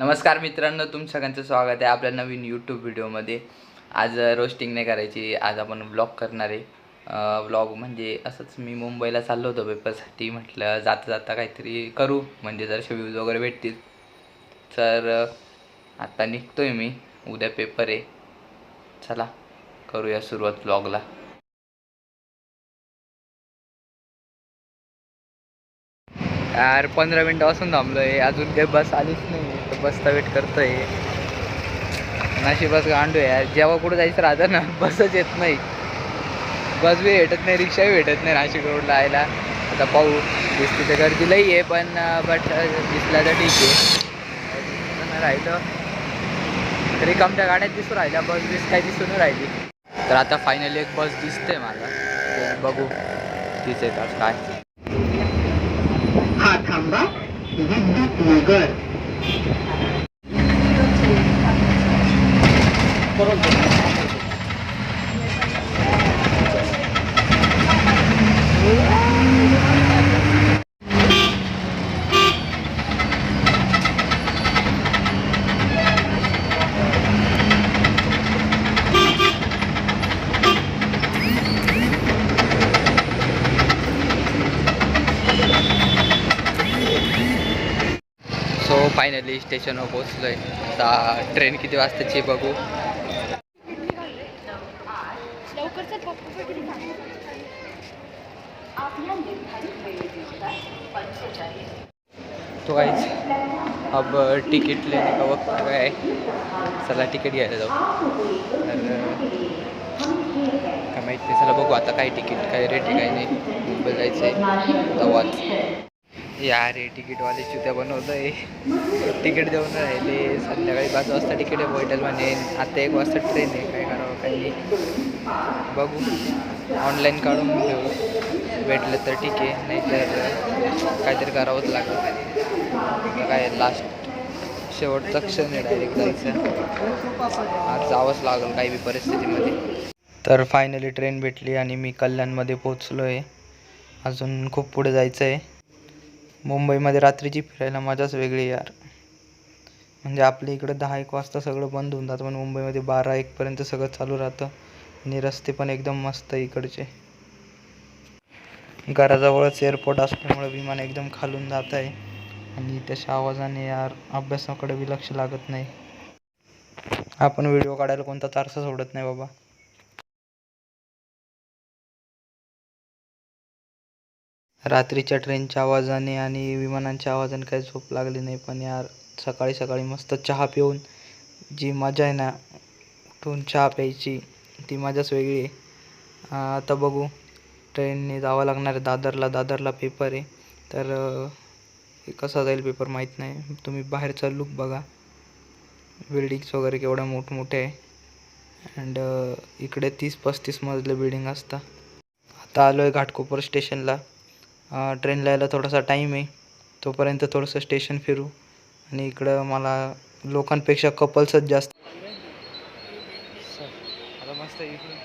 नमस्कार मित्रांनो, तुमचं सगळ्यांचं स्वागत आहे आपल्या नवीन यूट्यूब व्हिडिओमध्ये. आज रोस्टिंग नाही करायची, आज आपण ब्लॉग करणार आहे. ब्लॉग म्हणजे असंच मी मुंबईला चाललो होतो पेपरसाठी. म्हटलं जाता जाता काहीतरी करू, म्हणजे जरसे व्ह्यूज वगैरे भेटतील. तर आता निघतोय मी, उद्या पेपर आहे. चला करूया सुरुवात ब्लॉगला. यार 15 मिनटापासून थांबलो आहे, अजून काही बस आलीच नाही, तर बसचा वेट करतोय. बस गांडू यार, जेव्हा कुठं जायचं राहतं ना बसच येत नाही, बस बी भेटत नाही, रिक्षाही भेटत नाही नाशिक रोडला यायला. आता पाहू, दिसते तर गर्दी लई आहे, पण बट दिसला तर ठीक आहे. राहिलं तरी कमच्या गाड्यात दिसून राहिल्या, बस बीस काही दिसून राहिली. तर आता फायनली एक बस दिसते मला, बघू तीच आहे का काय. हा थांबा विद्युत नगर. सो फायनली स्टेशनवर पोचलो आहे. आता ट्रेन किती वाजताची बघू. तो काहीच अब तिकीट लेने का वक्त आ गया है. चला तिकीट घ्यायला जाऊ. तर काय माहीत नाही, चला बघू आता काय तिकीट काय रेट आहे काय नाही. मुंबई जायचं आहे तेव्हाच. यार हे तिकीटवाले चित्या बनवतं आहे, तिकीट देऊन राहिले. संध्याकाळी 5 वाजता तिकीट आहे भेटेल म्हणे, आता 1 वाजता ट्रेन आहे. काय करावं काही नाही, बघू ऑनलाईन काढून घेऊ, भेटलं तर ठीक आहे, नाही तर काहीतरी करावंच लागेल. काय लास्ट शेवटचा क्षण आहे, डायरेक्ट जायचं, आज जावंच लागेल काही बी परिस्थितीमध्ये. तर फायनली ट्रेन भेटली आणि मी कल्याणमध्ये पोचलो आहे. अजून खूप पुढे जायचं आहे. मुंबईमध्ये रात्रीची फिरायला मजाच वेगळी यार. म्हणजे आपल्या इकडं 10-1 वाजता सगळं बंद होऊन जातं, पण मुंबईमध्ये 12-1पर्यंत सगळं चालू राहतं. आणि रस्ते पण एकदम मस्त इकडचे. घराजवळच एअरपोर्ट असल्यामुळे विमान एकदम खालून जात आहे, आणि त्याच्या आवाजाने यार अभ्यासाकडे बी लक्ष लागत नाही. आपण व्हिडिओ काढायला कोणता चारसा सोडत नाही बाबा. रात्रीच्या ट्रेनच्या आवाजाने आणि विमानांच्या आवाजाने काही झोप लागली नाही, पण यार सकाळी सकाळी मस्त चहा पिऊन जी मजा आहे ना, उठून चहा प्यायची, ती मजाच वेगळी आहे. आता बघू, ट्रेनने जावं लागणार आहे दादरला पेपर आहे. तर कसा जाईल पेपर माहीत नाही. तुम्ही बाहेरचा लुक बघा, बिल्डिंग्स वगैरे केवढ्या मोठमोठे आहे. अँड इकडे 30-35 मजले बिल्डिंग असतात. आता आलो आहे घाटकोपर स्टेशनला. ट्रेनला यायला थोडासा टाईम आहे, तोपर्यंत थोडंसं स्टेशन फिरू. आणि इकडं मला लोकांपेक्षा कपल्सच जास्त. आता मस्त इकडून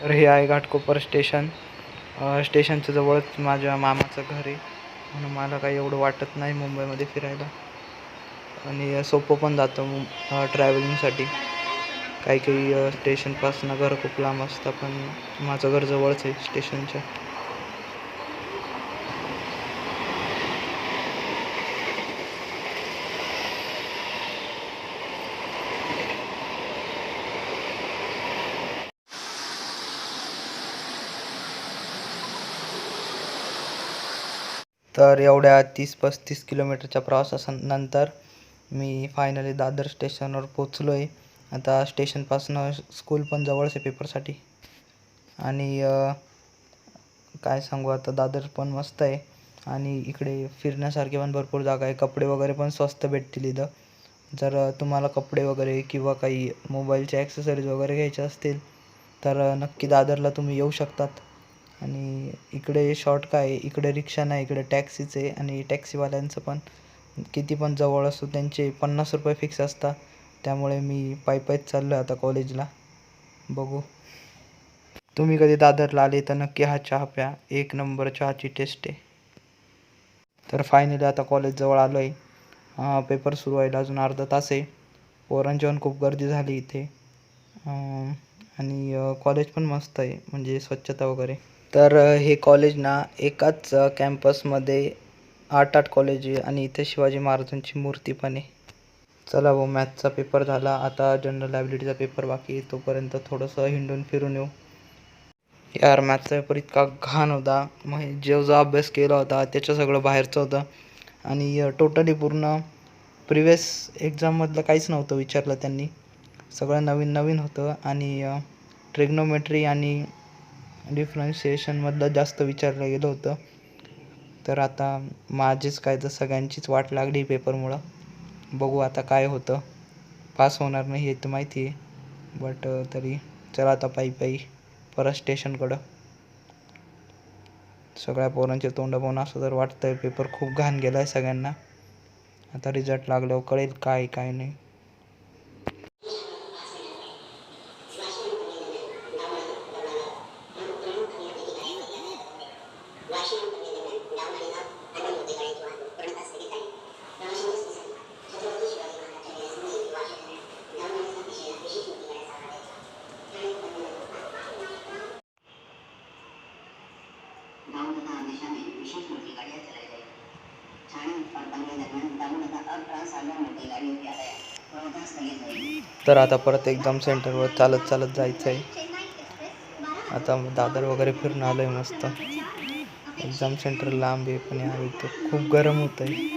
तर हे आहे घाटकोपर स्टेशन. स्टेशनच्या जवळच माझ्या मामाचं घर आहे, म्हणून मला काही एवढं वाटत नाही मुंबईमध्ये फिरायला. आणि सोपं पण जातं ट्रॅव्हलिंगसाठी. काही स्टेशनपासून घर खूप लांब असतं, पण माझं घर जवळच आहे स्टेशनच्या. तर एवढ्या 30-35 किलोमीटरच्या प्रवासानंतर मी फायनली दादर स्टेशनवर पोचलो आहे. आता स्टेशनपासून स्कूल पण जवळच आहे पेपरसाठी. आणि काय सांगू, आता दादर पण मस्त आहे, आणि इकडे फिरण्यासारखे पण भरपूर जागा आहे. कपडे वगैरे पण स्वस्त भेटतील इथं. जर तुम्हाला कपडे वगैरे किंवा काही मोबाईलचे ॲक्सेसरीज वगैरे घ्यायचे असतील तर नक्की दादरला तुम्ही येऊ शकतात. आणि इकडे शॉर्ट काय आहे, इकडे रिक्षा नाही, इकडे टॅक्सीच आहे. आणि टॅक्सीवाल्यांचं पण किती पण जवळ असो, त्यांचे 50 रुपये फिक्स असतात. त्यामुळे मी पायीच चाललो आता कॉलेजला. बघू. तुम्ही कधी दादरला आले तर नक्की हा चहा प्या. एक नंबर चहाची टेस्ट आहे. तर फायनली आता कॉलेजजवळ आलो आहे. पेपर सुरू व्हायला अजून अर्धा तास आहे. पोरांची पण खूप गर्दी झाली इथे. आणि कॉलेज पण मस्त आहे, म्हणजे स्वच्छता वगैरे. तर हे कॉलेज ना एकाच कॅम्पसमध्ये 8 कॉलेज आहे आणि इथे शिवाजी महाराजांची मूर्ती पण आहे. चला भाऊ, मॅथ्सचा पेपर झाला. आता जनरल ॲबिलिटीचा पेपर बाकी आहे. तोपर्यंत थोडंसं हिंडून फिरून येऊ. यार, मॅथ्सचा पेपर इतका घाण होता. मग जो अभ्यास केला होता त्याचं सगळं बाहेरचं होतं. आणि टोटली पूर्ण प्रिवियस एक्झाममधलं काहीच नव्हतं विचारलं त्यांनी. सगळं नवीन नवीन होतं. आणि ट्रिग्नोमेट्री आणि डिफरन्शिएशनमधलं जास्त विचारलं गेलं होतं. तर आता माझीच काय तर सगळ्यांचीच वाट लागली पेपरमुळं. बघू आता काय होतं. पास होणार नाही हे तर माहिती आहे. बट तरी चला आता पायी परत स्टेशनकडं. सगळ्या पोरांचे तोंड पाहून असं तर वाटतंय पेपर खूप घाण गेला आहे सगळ्यांना. आता रिझल्ट लागल्यावर कळेल काय नाही. तर आता परत एक्झाम सेंटरवर चालत जायचं आहे. आता दादर वगैरे फिरून आलो आहे मस्त. एक्झाम सेंटर लांब आहे, पण यार इथं खूप गरम होतं आहे.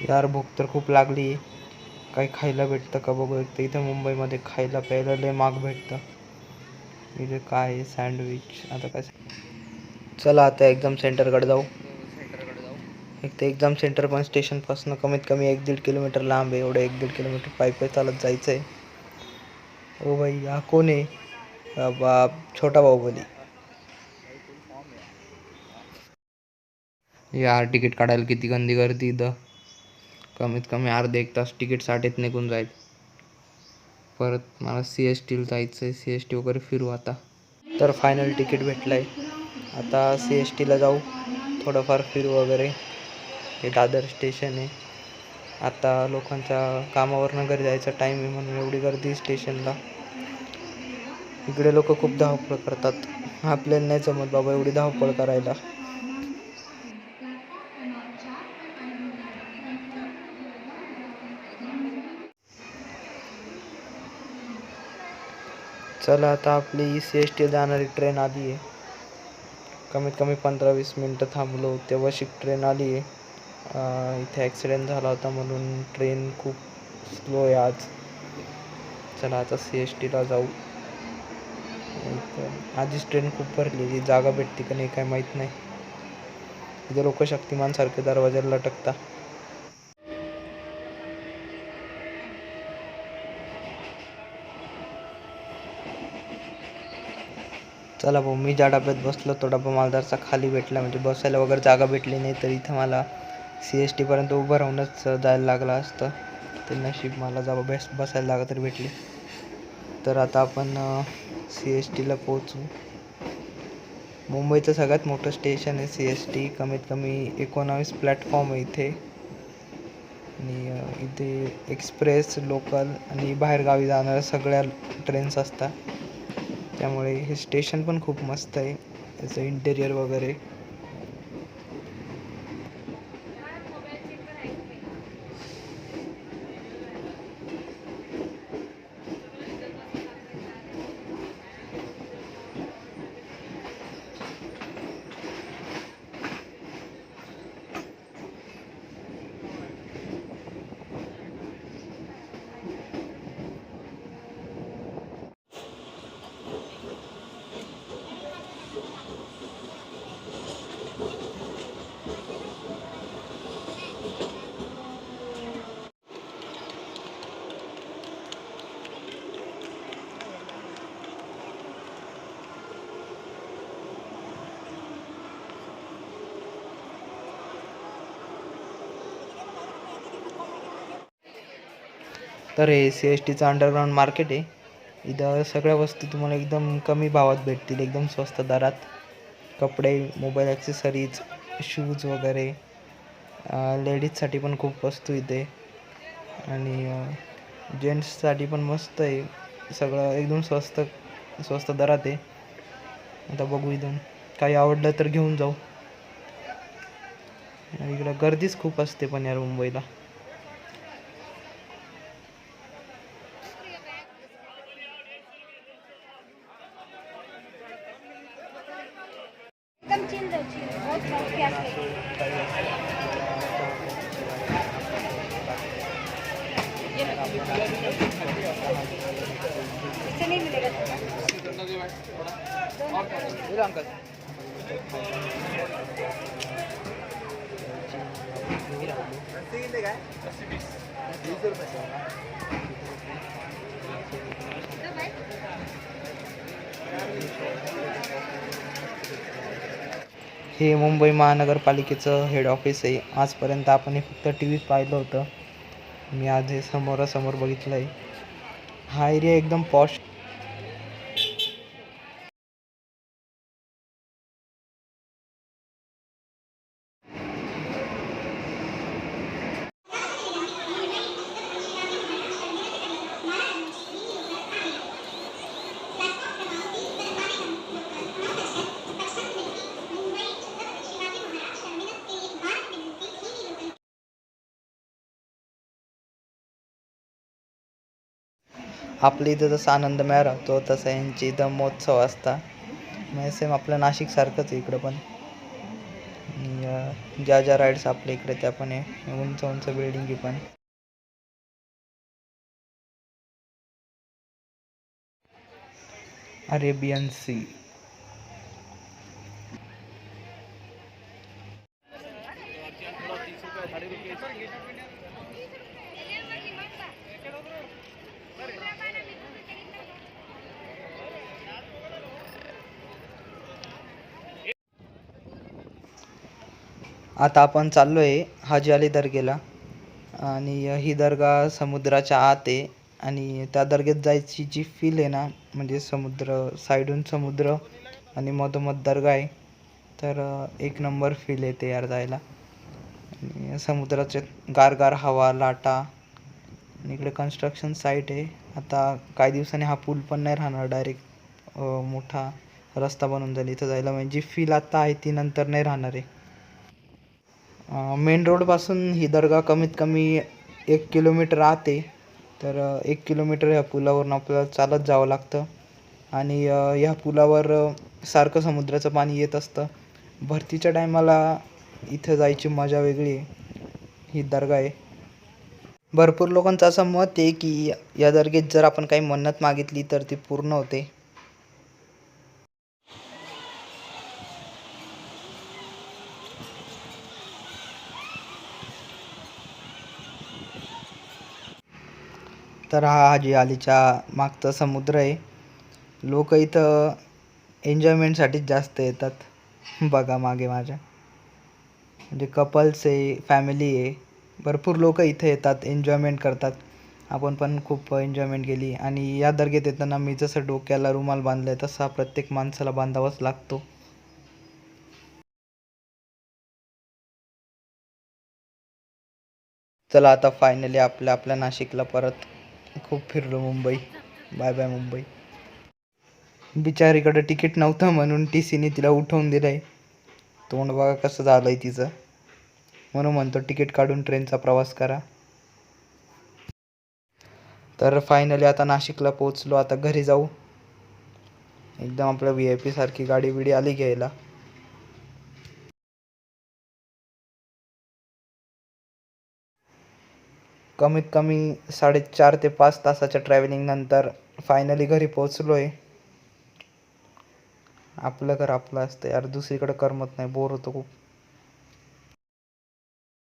यार, भूक तर खूप लागली आहे. काही खायला भेटतं का बघू. एक तर इथं मुंबईमध्ये खायला प्यायला लय महाग भेटतं. इथे काय आहे, सँडविच. आता काय, चला आता एक्झाम सेंटरकडे जाऊ. एक तर एक्झाम सेंटर पण स्टेशनपासून कमीत कमी 1-1.5 किलोमीटर लांब आहे. एवढं 1-1.5 किलोमीटर पायी चालत जायचं आहे. ओ भाई, हा कोण आहे? बाप, छोटा बाहुबली. यार, तिकीट काढायला किती गंदी गर्दी इथं. कमीत कमी अर्धे 1 तास तिकीटसाठीच निघून जाईल. परत मला CSTला जायचं आहे. CST वगैरे फिरू आता. तर फायनल तिकीट भेटलं आहे. आता CSTला जाऊ, थोडंफार फिरू वगैरे. हे दादर स्टेशन आहे. आता लोकांच्या कामावरनं घरी जायचा टाईम आहे म्हणून एवढी गर्दी स्टेशनला. इकडे लोक खूप धावपळ करतात. आपल्याला नाही जमत बाबा एवढी धावपळ करायला. चला आता आपली CST जाणारी ट्रेन आली आहे. कमीत कमी 15-20 मिनटं थांबलो तेव्हा ट्रेन आली आहे. इथे ॲक्सिडेंट झाला होता म्हणून ट्रेन खूप स्लो आहे आज. चला आता CSTला जाऊ. आधीच ट्रेन खूप भरलेली, जागा भेटते का नाही काय माहीत नाही. इथे लोक शक्तिमानसारखे दरवाजाला लटकता. चला भाऊ, मी ज्या डब्यात बसलो तो डबा मला जरासा खाली भेटला, म्हणजे बसायला वगैरे जागा भेटली नाही. तर इथं मला CSTपर्यंत उभं राहूनच जायला लागलं असतं. ते नशीब मला जागा बसायला जागा तरी भेटली. तर आता आपण CSTला पोहोचू. मुंबईचं सगळ्यात मोठं स्टेशन आहे CST. कमीत कमी 19 प्लॅटफॉर्म आहे इथे. आणि इथे एक्सप्रेस, लोकल आणि बाहेरगावी जाणाऱ्या सगळ्या ट्रेन्स असतात. त्यामुळे हे स्टेशन पण खूप मस्त आहे, त्याचं इंटेरियर वगैरे. तर हे CSTचं अंडरग्राऊंड मार्केट आहे. इथं सगळ्या वस्तू तुम्हाला एकदम कमी भावात भेटतील, एकदम स्वस्त दरात. कपडे, मोबाईल ॲक्सेसरीज, शूज वगैरे. लेडीजसाठी पण खूप वस्तू इथे आणि जेंट्ससाठी पण मस्त आहे. सगळं एकदम स्वस्त दरात आहे. आता बघू इथून काही आवडलं तर घेऊन जाऊ. इकडं गर्दीच खूप असते पण यार मुंबईला. एकदम चिल बहुत इससे नहीं मिलेगा हे मुंबई महानगरपालिकेचं हेड ऑफिस आहे. आजपर्यंत आपण हे फक्त TVत पाहिलं होतं. मी आज हे समोरासमोर बघितलं आहे. हा एरिया एकदम पॉश. आपल्या इथं जसं आनंद मेळा राहतो तसं यांची इथं महोत्सव असता. म्हणजे सेम आपलं नाशिकसारखंच आहे इकडं पण. ज्या राईड्स आपल्या इकडे त्या पण आहे. उंच उंच बिल्डिंगी पण. Arabian sea. आता आपण चाललो आहे हाजी अली दर्गेला आणि ही दर्गा समुद्राच्या आत आहे आणि त्या दर्ग्यात जायची जी फील आहे ना, म्हणजे समुद्र साईडून समुद्र आणि मधोमध दर्गा आहे. तर एक नंबर फील येते यार जायला. आणि समुद्राचे गारगार हवा, लाटा आणि इकडे कन्स्ट्रक्शन साईट आहे. आता काही दिवसांनी हा पूल पण नाही राहणार, डायरेक्ट मोठा रस्ता बनून जाईल इथं जायला. म्हणजे जी फील आता आहे ती नंतर नाही राहणार आहे. मेन रोडपासून ही दर्गा कमीत कमी 1 किलोमीटर आत आहे. तर 1 किलोमीटर ह्या पुलावरून आपल्याला चालत जावं लागतं आणि ह्या पुलावर सारखं समुद्राचं पाणी येत असतं. भरतीच्या टायमाला इथं जायची मजा वेगळी आहे. ही दर्गा आहे. भरपूर लोकांचं असं मत आहे की या दर्गेत जर आपण काही मन्नत मागितली तर ती पूर्ण होते. तर हा हाजी अलीच्या मागचा समुद्र आहे. लोक इथं एन्जॉयमेंटसाठीच जास्त येतात. बघा मागे माझ्या, म्हणजे कपल्स आहे, फॅमिली आहे, भरपूर लोक इथे येतात, एन्जॉयमेंट करतात. आपण पण खूप एन्जॉयमेंट केली. आणि या दर्ग्यात येताना मी जसं डोक्याला रुमाल बांधलाय तसा प्रत्येक माणसाला बांधावाच लागतो. चला आता फायनली आपल्या नाशिकला परत. खूप फिरलो मुंबई. Bye bye Mumbai. बिचारीकडं तिकीट नव्हतं म्हणून TCने तिला उठवून दिलंय. तोंड बघा कसं झालंय तिचं. म्हणून म्हणतो तिकीट काढून ट्रेनचा प्रवास करा. तर फायनली आता नाशिकला पोहोचलो. आता घरी जाऊ. एकदम आपलं VIP सारखी गाडी बिडी आली घ्यायला. कमीत कमी 4.5 ते 5 तासाच्या ट्रॅव्हलिंग नंतर फायनली घरी पोहोचलो आहे. आपलं घर आपलं असतं यार, दुसरीकडे करमत नाही, बोर होतो खूप.